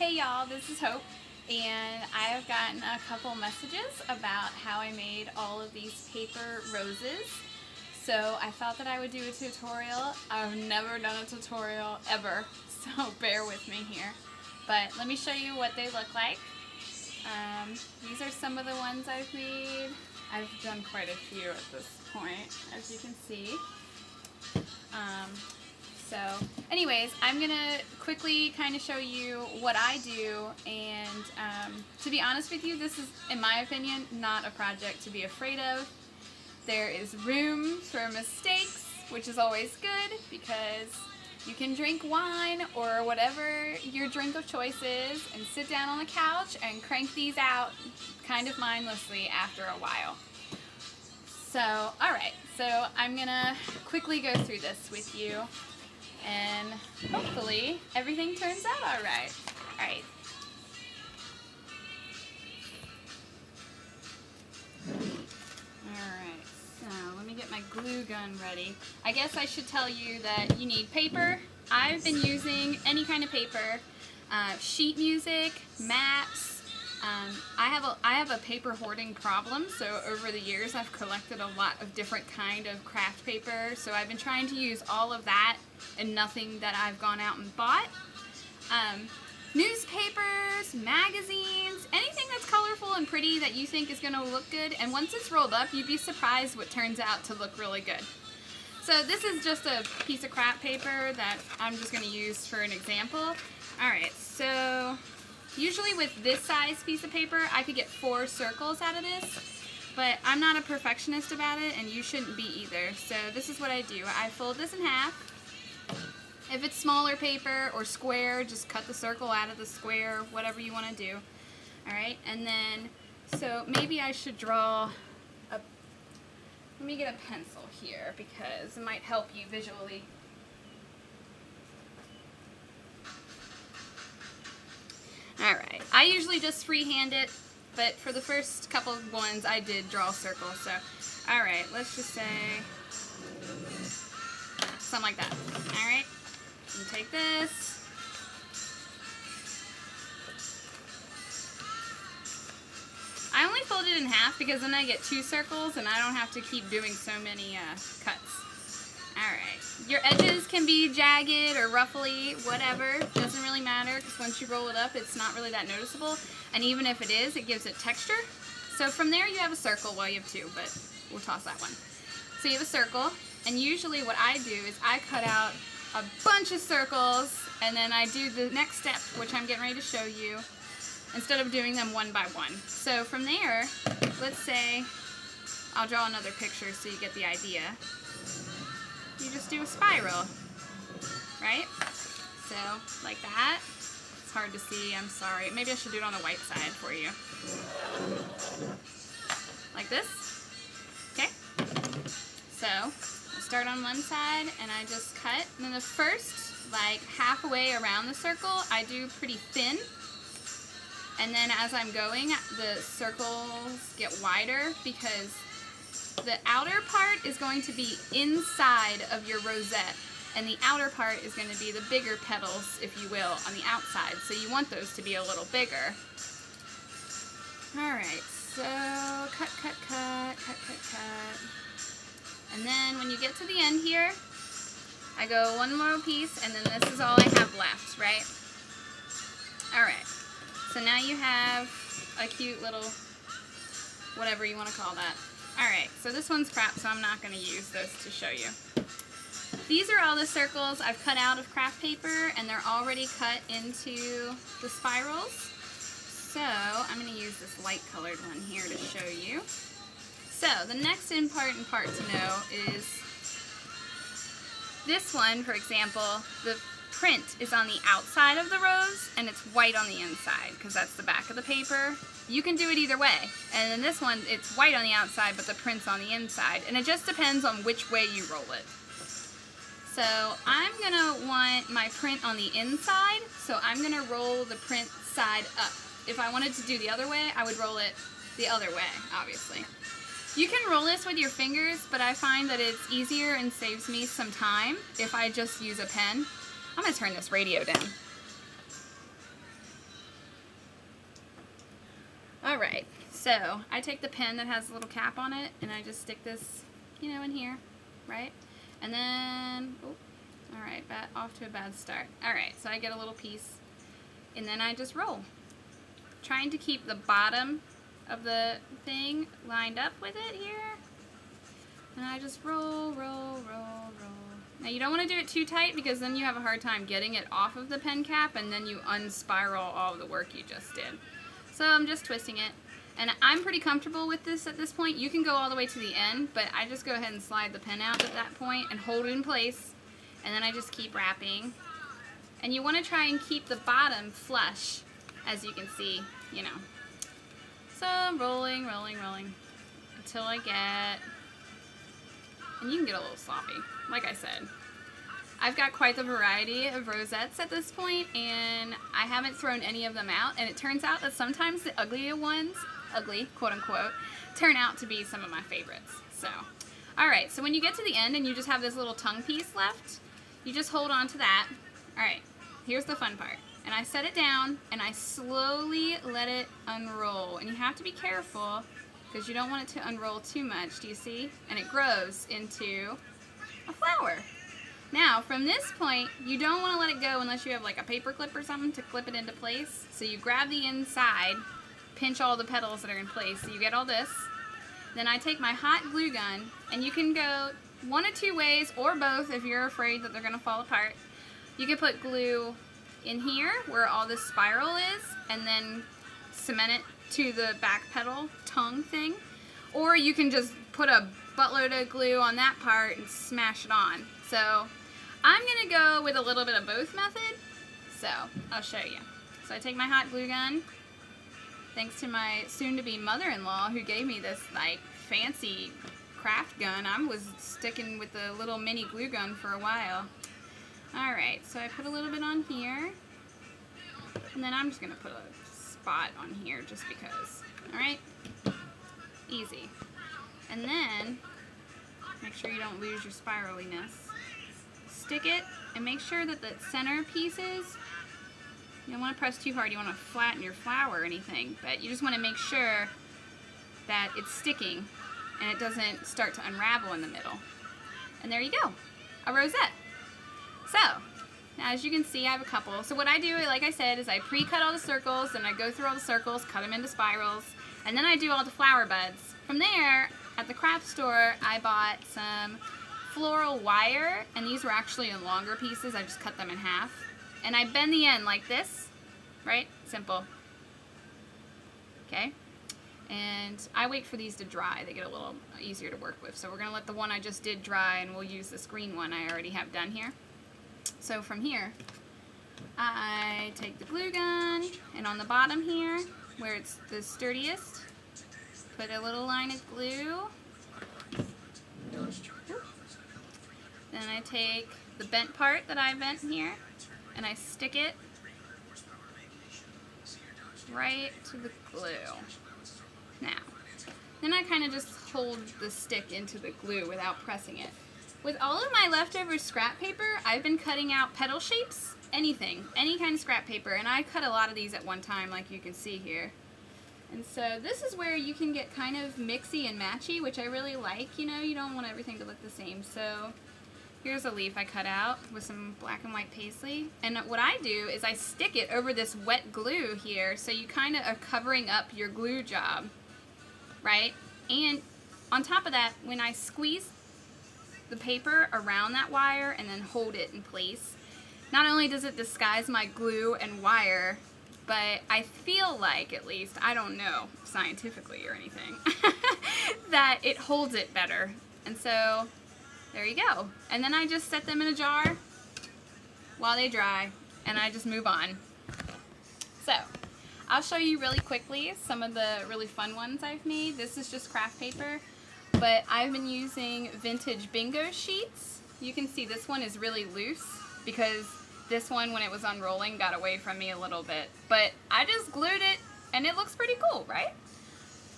Hey y'all, this is Hope, and I have gotten a couple messages about how I made all of these paper roses. So I thought that I would do a tutorial. I've never done a tutorial ever, so bear with me here. But let me show you what they look like. These are some of the ones I've made. I've done quite a few at this point, as you can see. So anyways, I'm going to quickly kind of show you what I do, and to be honest with you, this is, in my opinion, not a project to be afraid of. There is room for mistakes, which is always good because you can drink wine or whatever your drink of choice is and sit down on the couch and crank these out kind of mindlessly after a while. So, alright, so I'm going to quickly go through this with you. And hopefully everything turns out alright. Alright. Alright, so let me get my glue gun ready. I guess I should tell you that you need paper. I've been using any kind of paper, sheet music, maps. I have a paper hoarding problem, so over the years I've collected a lot of different kind of craft paper, so I've been trying to use all of that and nothing that I've gone out and bought. Newspapers, magazines, anything that's colorful and pretty that you think is going to look good, and once it's rolled up, you'd be surprised what turns out to look really good. So this is just a piece of craft paper that I'm just going to use for an example. Alright, so usually with this size piece of paper, I could get 4 circles out of this, but I'm not a perfectionist about it, and you shouldn't be either. So this is what I do. I fold this in half. If it's smaller paper or square, just cut the circle out of the square, whatever you want to do. Alright, and then, so maybe I should draw a, let me get a pencil here because it might help you visually. Alright, I usually just freehand it, but for the first couple of ones I did draw a circle, so alright, let's just say something like that. Alright, and take this, I only fold it in half because then I get 2 circles and I don't have to keep doing so many cuts. Alright, your edges can be jagged or ruffly, whatever, doesn't really matter because once you roll it up it's not really that noticeable, and even if it is, it gives it texture. So from there you have a circle, well you have 2, but we'll toss that one. So you have a circle, and usually what I do is I cut out a bunch of circles and then I do the next step, which I'm getting ready to show you, instead of doing them one by one. So from there, let's say, I'll draw another picture so you get the idea. You just do a spiral, right? So, like that. It's hard to see, I'm sorry. Maybe I should do it on the white side for you. Like this. Okay? So, I start on one side and I just cut. And then the first, like halfway around the circle, I do pretty thin. And then as I'm going, the circles get wider because the outer part is going to be inside of your rosette, and the outer part is going to be the bigger petals, if you will, on the outside. So you want those to be a little bigger. Alright, so cut, cut, cut, cut, cut, cut. And then when you get to the end here, I go one more piece, and then this is all I have left, right? Alright, so now you have a cute little, whatever you want to call that. Alright, so this one's crap, so I'm not going to use this to show you. These are all the circles I've cut out of craft paper, and they're already cut into the spirals. So, I'm going to use this light colored one here to show you. So, the next important part to know is this one, for example, the print is on the outside of the rose, and it's white on the inside, because that's the back of the paper. You can do it either way. And in this one, it's white on the outside, but the print's on the inside. And it just depends on which way you roll it. So I'm going to want my print on the inside, so I'm going to roll the print side up. If I wanted to do the other way, I would roll it the other way, obviously. You can roll this with your fingers, but I find that it's easier and saves me some time if I just use a pen. I'm going to turn this radio down. So I take the pen that has a little cap on it and I just stick this, you know, in here, right? And then, oh, all right, off to a bad start. All right, so I get a little piece and then I just roll. Trying to keep the bottom of the thing lined up with it here. And I just roll, roll, roll, roll. Now you don't want to do it too tight because then you have a hard time getting it off of the pen cap and then you unspiral all the work you just did. So I'm just twisting it. And I'm pretty comfortable with this at this point. You can go all the way to the end, but I just go ahead and slide the pen out at that point and hold it in place. And then I just keep wrapping. And you want to try and keep the bottom flush, as you can see, you know. So I'm rolling, rolling, rolling until I get, and you can get a little sloppy, like I said. I've got quite the variety of rosettes at this point, and I haven't thrown any of them out, and it turns out that sometimes the uglier ones, ugly, quote unquote, turn out to be some of my favorites. So, alright, so when you get to the end and you just have this little tongue piece left, you just hold on to that. Alright, here's the fun part. And I set it down and I slowly let it unroll. And you have to be careful because you don't want it to unroll too much, do you see? And it grows into a flower. Now, from this point, you don't want to let it go unless you have like a paper clip or something to clip it into place. So you grab the inside, pinch all the petals that are in place. So you get all this. Then I take my hot glue gun, and you can go one of two ways or both if you're afraid that they're going to fall apart. You can put glue in here where all this spiral is and then cement it to the back petal tongue thing. Or you can just put a buttload of glue on that part and smash it on. So I'm going to go with a little bit of both method. So I'll show you. So I take my hot glue gun. Thanks to my soon-to-be mother-in-law who gave me this like fancy craft gun. I was sticking with the little mini glue gun for a while. Alright, so I put a little bit on here. And then I'm just going to put a spot on here just because. Alright? Easy. And then, make sure you don't lose your spiraliness. Stick it and make sure that the center pieces, you don't want to press too hard, you want to flatten your flower or anything, but you just want to make sure that it's sticking and it doesn't start to unravel in the middle. And there you go, a rosette. So, now as you can see I have a couple. So what I do, like I said, is I pre-cut all the circles and I go through all the circles, cut them into spirals, and then I do all the flower buds. From there, at the craft store, I bought some floral wire, and these were actually in longer pieces. I just cut them in half. And I bend the end like this, right? Simple. Okay? And I wait for these to dry. They get a little easier to work with. So we're going to let the one I just did dry, and we'll use this green one I already have done here. So from here, I take the glue gun, and on the bottom here, where it's the sturdiest, put a little line of glue. Then I take the bent part that I bent here, and I stick it right to the glue. Now, then I kind of just hold the stick into the glue without pressing it. With all of my leftover scrap paper, I've been cutting out petal shapes, anything, any kind of scrap paper, and I cut a lot of these at one time like you can see here. And so this is where you can get kind of mixy and matchy, which I really like. You know, you don't want everything to look the same. So here's a leaf I cut out with some black and white paisley. And what I do is I stick it over this wet glue here, so you kind of are covering up your glue job, right? And on top of that, when I squeeze the paper around that wire and then hold it in place, not only does it disguise my glue and wire, but I feel like, at least, I don't know scientifically or anything, that it holds it better. And so, there you go. And then I just set them in a jar while they dry, and I just move on. So, I'll show you really quickly some of the really fun ones I've made. This is just craft paper, but I've been using vintage bingo sheets. You can see this one is really loose because this one, when it was unrolling, got away from me a little bit. But I just glued it, and it looks pretty cool, right?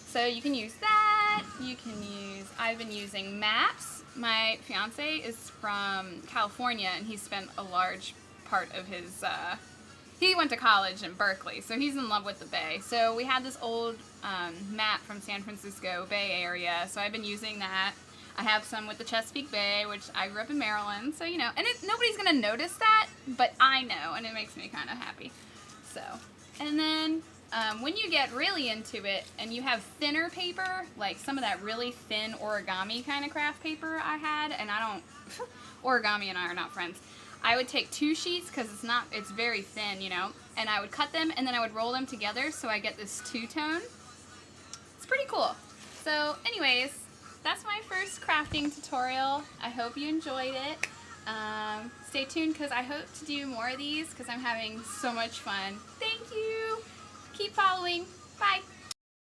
So you can use that. You can use, I've been using maps. My fiance is from California, and he spent a large part of his, he went to college in Berkeley, so he's in love with the Bay. So we had this old mat from San Francisco Bay Area, so I've been using that. I have some with the Chesapeake Bay, which I grew up in Maryland, so you know, and nobody's gonna notice that, but I know, and it makes me kind of happy. So, and then when you get really into it, and you have thinner paper, like some of that really thin origami kind of craft paper I had, and I don't, origami and I are not friends. I would take 2 sheets, because it's very thin, you know, and I would cut them, and then I would roll them together, so I get this two-tone. It's pretty cool. So, anyways, that's my first crafting tutorial. I hope you enjoyed it. Stay tuned, because I hope to do more of these, because I'm having so much fun. Thank you! Keep following. Bye!